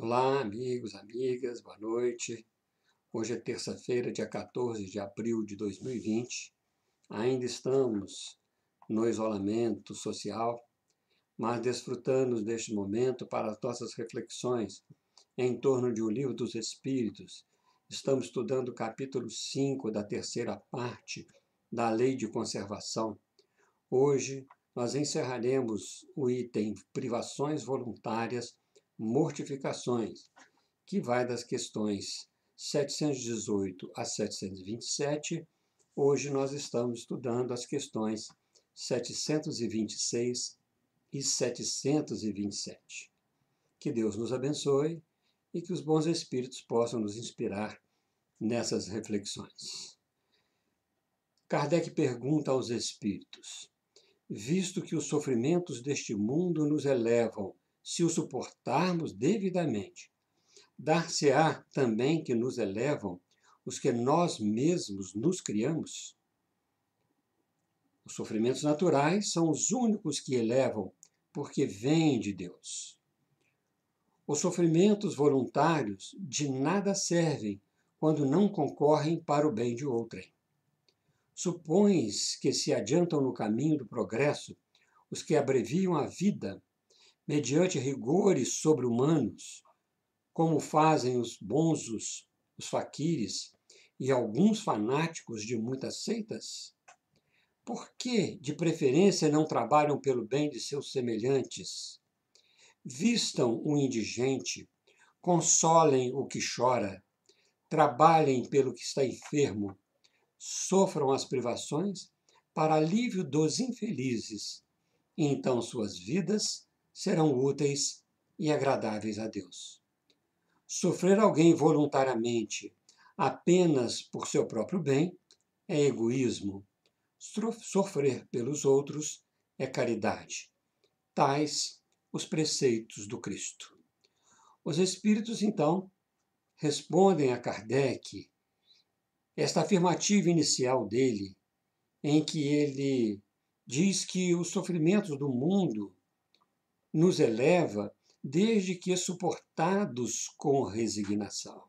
Olá, amigos, amigas, boa noite. Hoje é terça-feira, dia 14 de abril de 2020. Ainda estamos no isolamento social, mas desfrutando deste momento para as nossas reflexões em torno de O Livro dos Espíritos. Estamos estudando o capítulo 5 da terceira parte da Lei de Conservação. Hoje nós encerraremos o item Privações Voluntárias, Mortificações, que vai das questões 718 a 727. Hoje nós estamos estudando as questões 726 e 727. Que Deus nos abençoe e que os bons espíritos possam nos inspirar nessas reflexões. Kardec pergunta aos espíritos: visto que os sofrimentos deste mundo nos elevam, se os suportarmos devidamente, dar-se-á também que nos elevam os que nós mesmos nos criamos? Os sofrimentos naturais são os únicos que elevam, porque vêm de Deus. Os sofrimentos voluntários de nada servem quando não concorrem para o bem de outrem. Supões que se adiantam no caminho do progresso os que abreviam a vida mediante rigores sobre-humanos, como fazem os bonzos, os faquires e alguns fanáticos de muitas seitas? Por que, de preferência, não trabalham pelo bem de seus semelhantes? Vistam o indigente, consolem o que chora, trabalhem pelo que está enfermo, sofram as privações para alívio dos infelizes, e então suas vidas serão úteis e agradáveis a Deus. Sofrer alguém voluntariamente apenas por seu próprio bem é egoísmo. Sofrer pelos outros é caridade. Tais os preceitos do Cristo. Os espíritos, então, respondem a Kardec esta afirmativa inicial dele, em que ele diz que os sofrimentos do mundo nos eleva desde que suportados com resignação.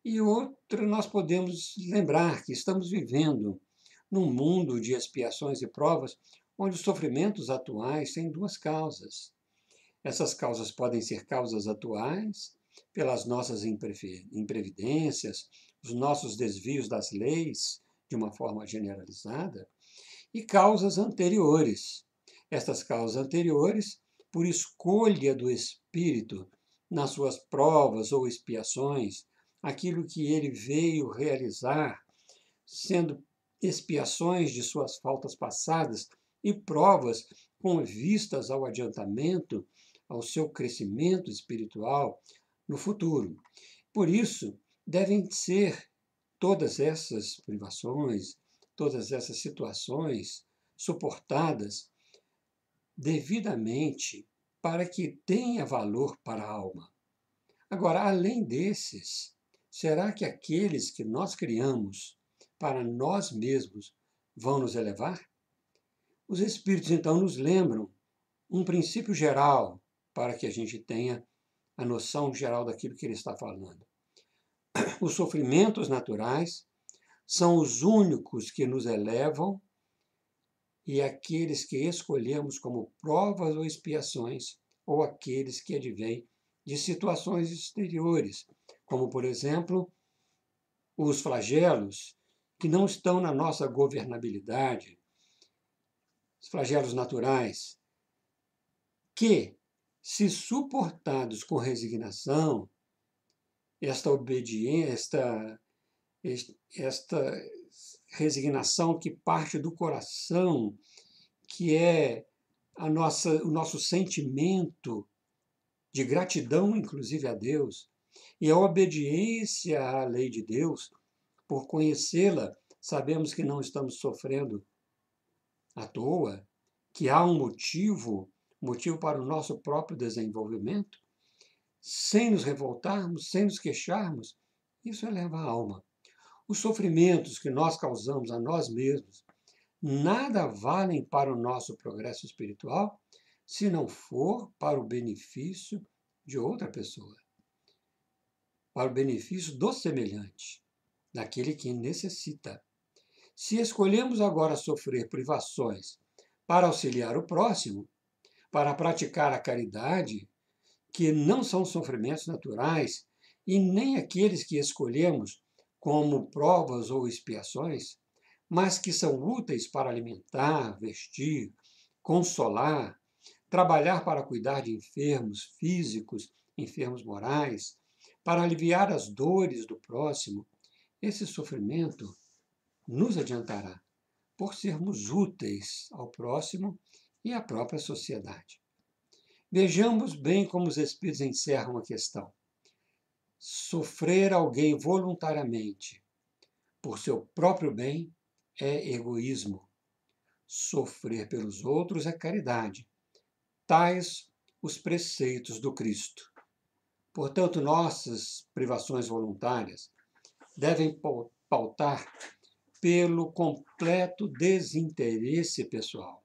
E outra, nós podemos lembrar que estamos vivendo num mundo de expiações e provas, onde os sofrimentos atuais têm duas causas. Essas causas podem ser causas atuais, pelas nossas imprevidências, os nossos desvios das leis, de uma forma generalizada, e causas anteriores. Estas causas anteriores, por escolha do espírito, nas suas provas ou expiações, aquilo que ele veio realizar, sendo expiações de suas faltas passadas e provas com vistas ao adiantamento, ao seu crescimento espiritual no futuro. Por isso, devem ser todas essas privações, todas essas situações suportadas devidamente para que tenha valor para a alma. Agora, além desses, será que aqueles que nós criamos para nós mesmos vão nos elevar? Os Espíritos, então, nos lembram um princípio geral para que a gente tenha a noção geral daquilo que ele está falando. Os sofrimentos naturais são os únicos que nos elevam e aqueles que escolhemos como provas ou expiações, ou aqueles que advêm de situações exteriores, como, por exemplo, os flagelos, que não estão na nossa governabilidade, os flagelos naturais, que, se suportados com resignação, esta obediência, esta resignação que parte do coração, que é o nosso sentimento de gratidão, inclusive a Deus, e a obediência à lei de Deus, por conhecê-la, sabemos que não estamos sofrendo à toa, que há um motivo para o nosso próprio desenvolvimento, sem nos revoltarmos, sem nos queixarmos, isso eleva a alma. Os sofrimentos que nós causamos a nós mesmos nada valem para o nosso progresso espiritual se não for para o benefício de outra pessoa, para o benefício do semelhante, daquele que necessita. Se escolhemos agora sofrer privações para auxiliar o próximo, para praticar a caridade, que não são sofrimentos naturais e nem aqueles que escolhemos como provas ou expiações, mas que são úteis para alimentar, vestir, consolar, trabalhar para cuidar de enfermos físicos, enfermos morais, para aliviar as dores do próximo, esse sofrimento nos adiantará, por sermos úteis ao próximo e à própria sociedade. Vejamos bem como os Espíritos encerram a questão. Sofrer alguém voluntariamente por seu próprio bem é egoísmo. Sofrer pelos outros é caridade. Tais os preceitos do Cristo. Portanto, nossas privações voluntárias devem pautar pelo completo desinteresse pessoal,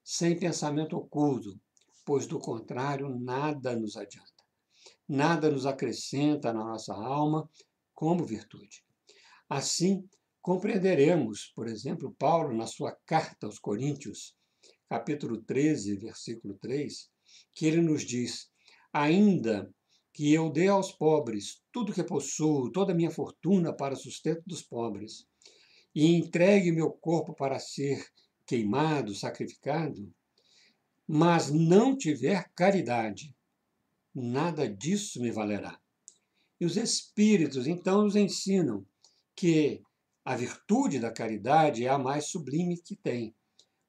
sem pensamento oculto, pois do contrário nada nos adianta, nada nos acrescenta na nossa alma como virtude. Assim, compreenderemos, por exemplo, Paulo na sua carta aos Coríntios, capítulo 13, versículo 3, que ele nos diz: ainda que eu dê aos pobres tudo que possuo, toda a minha fortuna para o sustento dos pobres, e entregue meu corpo para ser queimado, sacrificado, mas não tiver caridade, nada disso me valerá. E os Espíritos, então, nos ensinam que a virtude da caridade é a mais sublime que tem.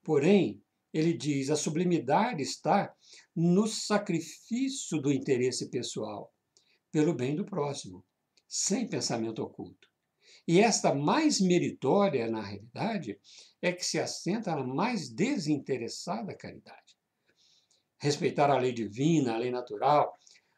Porém, ele diz, a sublimidade está no sacrifício do interesse pessoal, pelo bem do próximo, sem pensamento oculto. E esta mais meritória, na realidade, é que se assenta na mais desinteressada caridade. Respeitar a lei divina, a lei natural,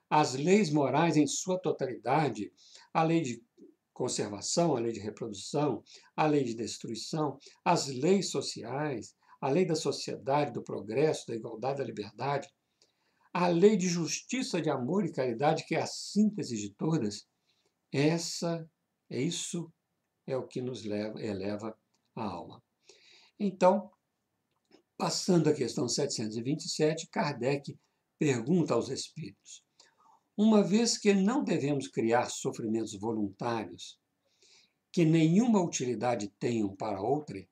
as leis morais em sua totalidade, a lei de conservação, a lei de reprodução, a lei de destruição, as leis sociais, a lei da sociedade, do progresso, da igualdade, da liberdade, a lei de justiça, de amor e caridade, que é a síntese de todas, isso é o que nos eleva a alma. Então, passando à questão 727, Kardec pergunta aos espíritos: uma vez que não devemos criar sofrimentos voluntários que nenhuma utilidade tenham para outrem,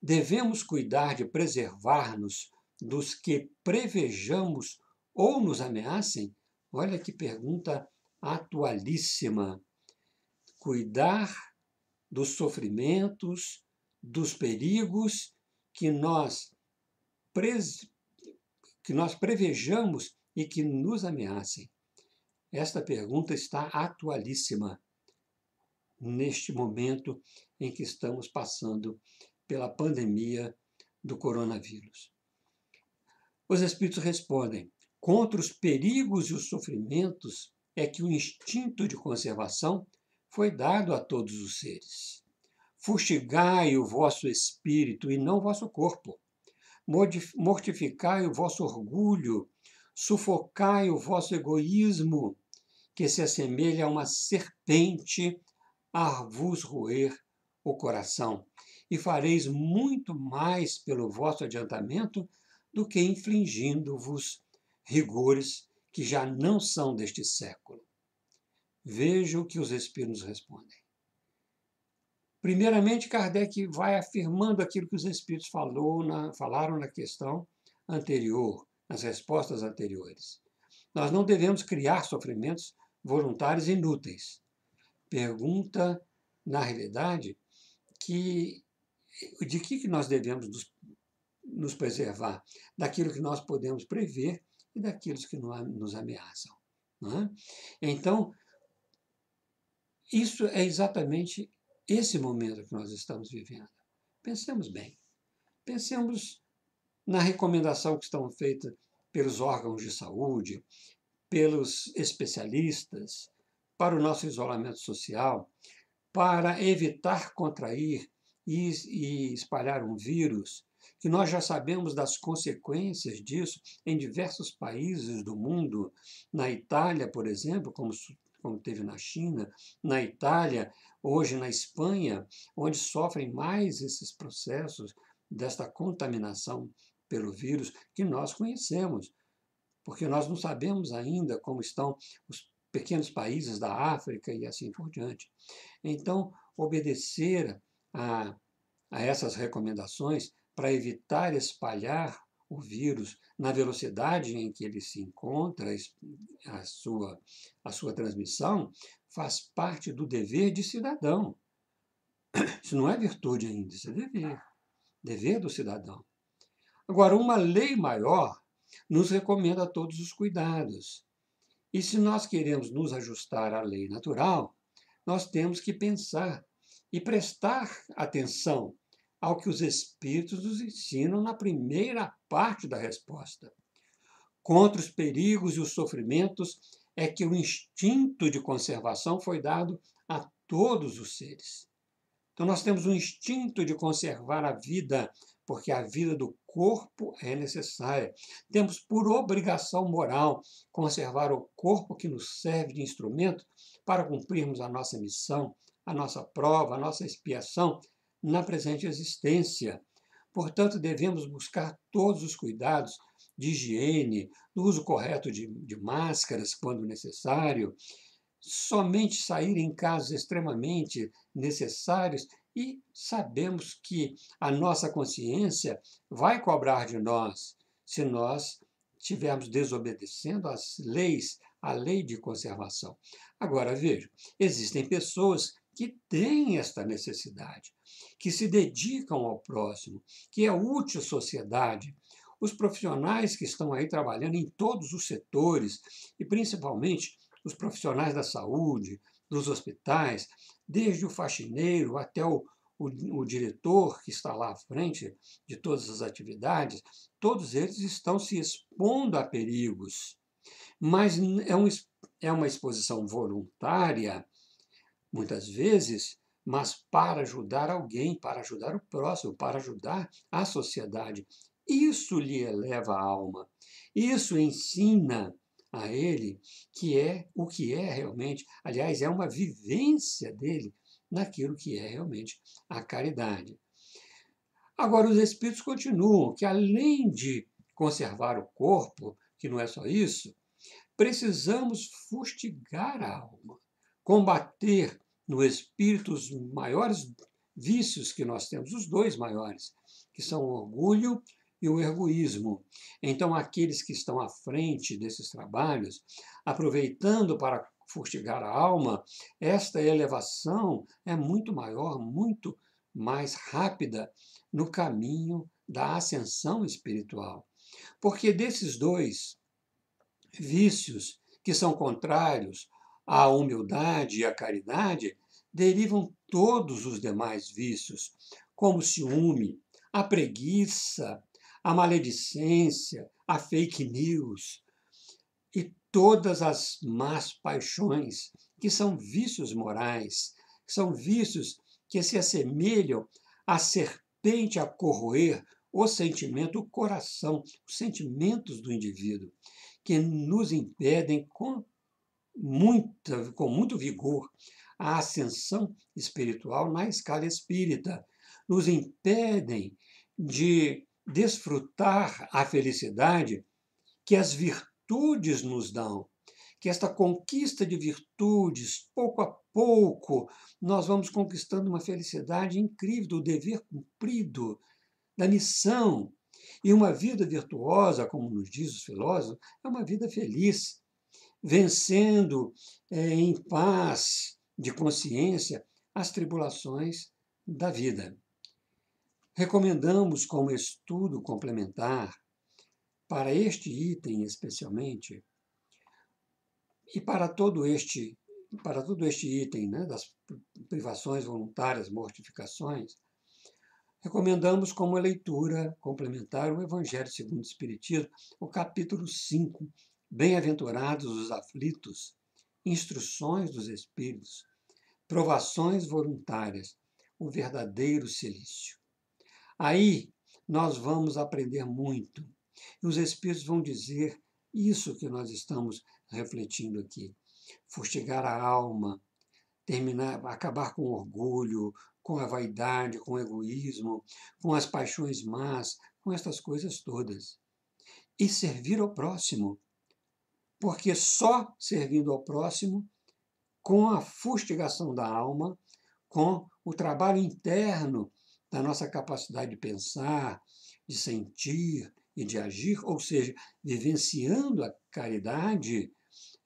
devemos cuidar de preservar-nos dos que prevejamos ou nos ameacem? Olha que pergunta atualíssima. Cuidar dos sofrimentos, dos perigos que nós prevejamos e que nos ameacem. Esta pergunta está atualíssima neste momento em que estamos passando pela pandemia do coronavírus. Os Espíritos respondem: contra os perigos e os sofrimentos é que o instinto de conservação foi dado a todos os seres. Fustigai o vosso espírito e não o vosso corpo. Mortificai o vosso orgulho, sufocai o vosso egoísmo, que se assemelha a uma serpente a vos roer o coração, e fareis muito mais pelo vosso adiantamento do que infligindo-vos rigores que já não são deste século. Veja o que os Espíritos respondem. Primeiramente, Kardec vai afirmando aquilo que os Espíritos falaram na questão anterior, nas respostas anteriores. Nós não devemos criar sofrimentos voluntários inúteis. Pergunta, na realidade, de que nós devemos nos preservar? Daquilo que nós podemos prever e daqueles que nos ameaçam. Não é? Então, isso é exatamente esse momento que nós estamos vivendo. Pensemos bem. Pensemos na recomendação que estão feitas pelos órgãos de saúde, pelos especialistas, para o nosso isolamento social, para evitar contrair e espalhar um vírus que nós já sabemos das consequências disso em diversos países do mundo. Na Itália, por exemplo, como teve na China, na Itália, hoje na Espanha, onde sofrem mais esses processos desta contaminação pelo vírus que nós conhecemos, porque nós não sabemos ainda como estão os pequenos países da África e assim por diante. Então, obedecer a, a essas recomendações para evitar espalhar o vírus na velocidade em que ele se encontra, a sua transmissão, faz parte do dever de cidadão. Isso não é virtude ainda, isso é dever. Dever do cidadão. Agora, uma lei maior nos recomenda todos os cuidados. E se nós queremos nos ajustar à lei natural, nós temos que pensar e prestar atenção ao que os Espíritos nos ensinam na primeira parte da resposta. Contra os perigos e os sofrimentos é que o instinto de conservação foi dado a todos os seres. Então, nós temos um instinto de conservar a vida, porque a vida do corpo é necessária. Temos por obrigação moral conservar o corpo que nos serve de instrumento para cumprirmos a nossa missão, a nossa prova, a nossa expiação na presente existência. Portanto, devemos buscar todos os cuidados de higiene, do uso correto de máscaras quando necessário, somente sair em casos extremamente necessários e sabemos que a nossa consciência vai cobrar de nós se nós estivermos desobedecendo às leis, a lei de conservação. Agora, veja, existem pessoas que têm esta necessidade, que se dedicam ao próximo, que é útil à sociedade. Os profissionais que estão aí trabalhando em todos os setores, e principalmente os profissionais da saúde, dos hospitais, desde o faxineiro até o diretor que está lá à frente de todas as atividades, todos eles estão se expondo a perigos. Mas é uma exposição voluntária, muitas vezes, mas para ajudar alguém, para ajudar o próximo, para ajudar a sociedade. Isso lhe eleva a alma. Isso ensina a ele que é o que é realmente, aliás, é uma vivência dele naquilo que é realmente a caridade. Agora, os espíritos continuam que, além de conservar o corpo, que não é só isso, precisamos fustigar a alma, combater no espírito os maiores vícios que nós temos, os dois maiores, que são o orgulho e o egoísmo. Então, aqueles que estão à frente desses trabalhos, aproveitando para fustigar a alma, esta elevação é muito maior, muito mais rápida no caminho da ascensão espiritual. Porque desses dois vícios, que são contrários à humildade e à caridade, derivam todos os demais vícios, como o ciúme, a preguiça, a maledicência, a fake news e todas as más paixões, que são vícios morais, que são vícios que se assemelham à serpente a corroer o sentimento, o coração, os sentimentos do indivíduo, que nos impedem com muito vigor a ascensão espiritual na escala espírita, nos impedem de desfrutar a felicidade que as virtudes nos dão, que esta conquista de virtudes, pouco a pouco, nós vamos conquistando uma felicidade incrível do dever cumprido, da missão. E uma vida virtuosa, como nos diz os filósofos, é uma vida feliz, vencendo em paz de consciência as tribulações da vida. Recomendamos como estudo complementar para este item especialmente e para todo este item, né, das privações voluntárias, mortificações, recomendamos como leitura complementar o Evangelho segundo o Espiritismo, o capítulo 5, Bem-aventurados os aflitos, instruções dos Espíritos, provações voluntárias, o verdadeiro cilício. Aí nós vamos aprender muito. E os Espíritos vão dizer isso que nós estamos refletindo aqui. Fustigar a alma, acabar com o orgulho, com a vaidade, com o egoísmo, com as paixões más, com estas coisas todas. E servir ao próximo, porque só servindo ao próximo, com a fustigação da alma, com o trabalho interno da nossa capacidade de pensar, de sentir e de agir, ou seja, vivenciando a caridade,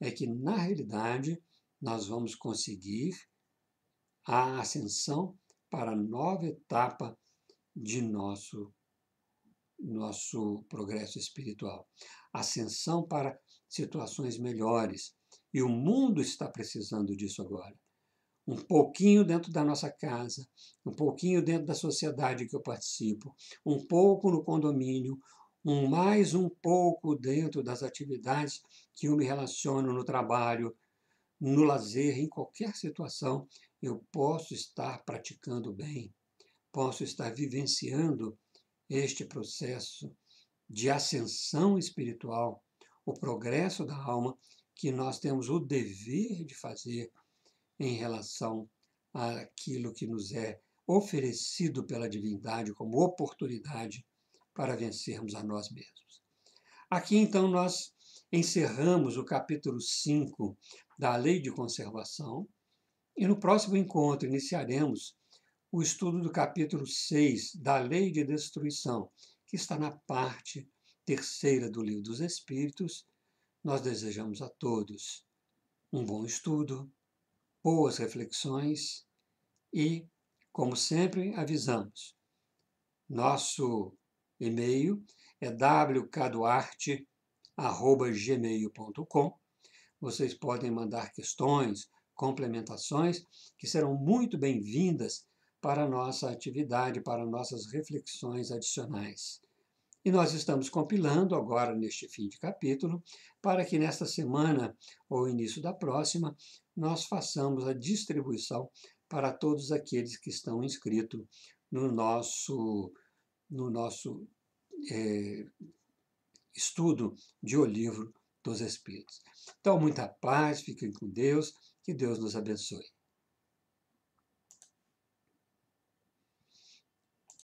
é que, na realidade, nós vamos conseguir a ascensão para a nova etapa de nosso progresso espiritual. Ascensão para situações melhores. E o mundo está precisando disso agora. Um pouquinho dentro da nossa casa, um pouquinho dentro da sociedade que eu participo, um pouco no condomínio, mais um pouco dentro das atividades que eu me relaciono no trabalho, no lazer, em qualquer situação, eu posso estar praticando bem, posso estar vivenciando este processo de ascensão espiritual, o progresso da alma, que nós temos o dever de fazer em relação àquilo que nos é oferecido pela divindade como oportunidade para vencermos a nós mesmos. Aqui, então, nós encerramos o capítulo 5 da Lei de Conservação e no próximo encontro iniciaremos o estudo do capítulo 6 da Lei de Destruição, que está na parte terceira do Livro dos Espíritos. Nós desejamos a todos um bom estudo, boas reflexões e, como sempre, avisamos, nosso e-mail é wkduarte@gmail.com. Vocês podem mandar questões, complementações, que serão muito bem-vindas para a nossa atividade, para nossas reflexões adicionais. E nós estamos compilando agora, neste fim de capítulo, para que nesta semana ou início da próxima, nós façamos a distribuição para todos aqueles que estão inscritos no nosso estudo de O Livro dos Espíritos. Então, muita paz, fiquem com Deus, que Deus nos abençoe.